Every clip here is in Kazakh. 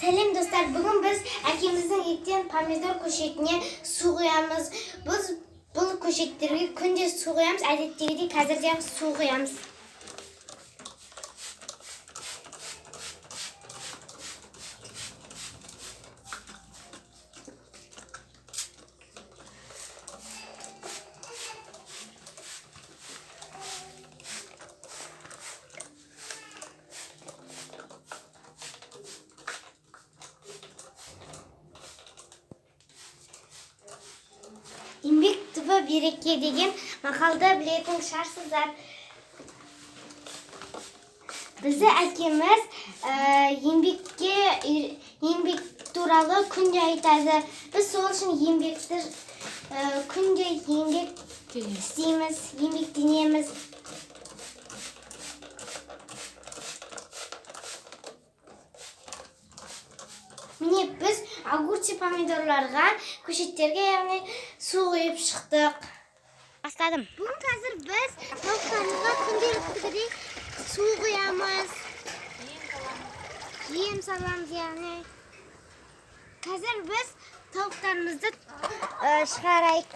Selam dostlar, bugün biz akimizin ektiğin pomidor koşetine su koyamız. Biz bu koşetleri kunca su koyamız. Adettiği hazırca su koyamız. Еңбек түбі береке деген мақалды білетін шығарсыздар. Бізді әкеміз еңбек туралы күнде айтады. Біз сол үшін еңбекті күнде еңбек істейміз, еңбектенеміз. Міне біз огурцы помидорларға, көшеттерге яғни су құйып шықтық. Бастадым. Бүгін қазір біз тауықтарымызға күнделіктегідей су құямыз. Жем саламыз яғни. Қазір біз тауықтарымызды шығарайық.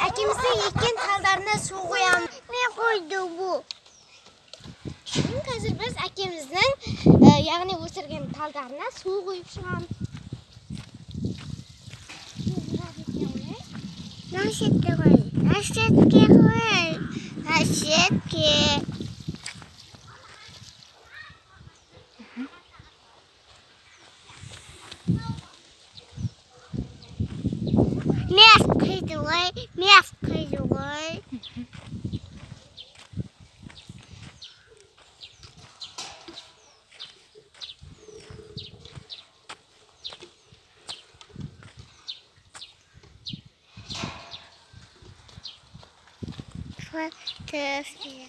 Әкеміздің еккен талдарына су қоямыз. Не қойды бұл? Қазір біз әкеміздің яғни өсірген талдарына су қойып шығамыз. Нашетке қой. Нашетке қой. Нашетке. Мясо қойдылай, мясо қойдылай. Фотография.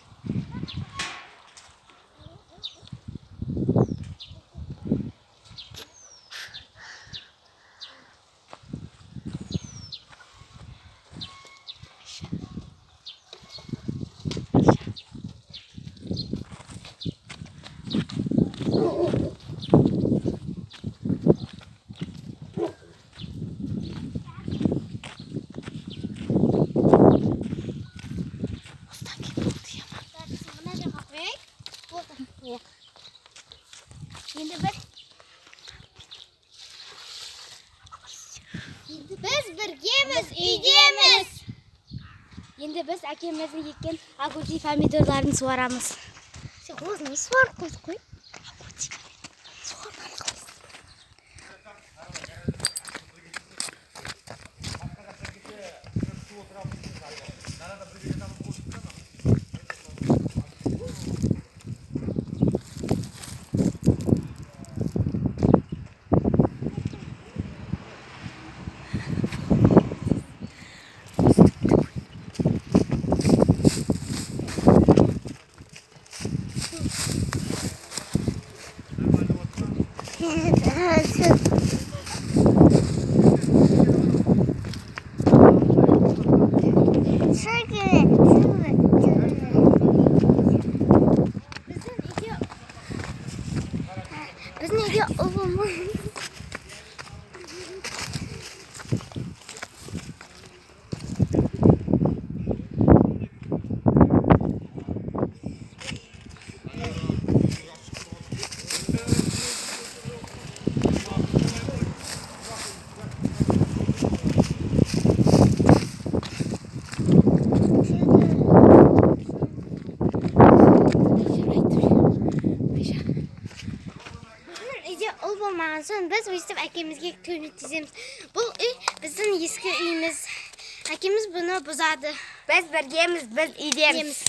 Biz birgemiz, uydamiz. Endi biz akemizning ekkan огурцы pomidorlarini suvaramiz. Sen o'zing suvarib qo'y. Biz nega ovamiz? Olmadan sonra biz Yusuf akemizge kömürteceğiz. Bu bizim eski evimiz. Akemiz bunu bozadı. Biz birgemiz, biz idemiz.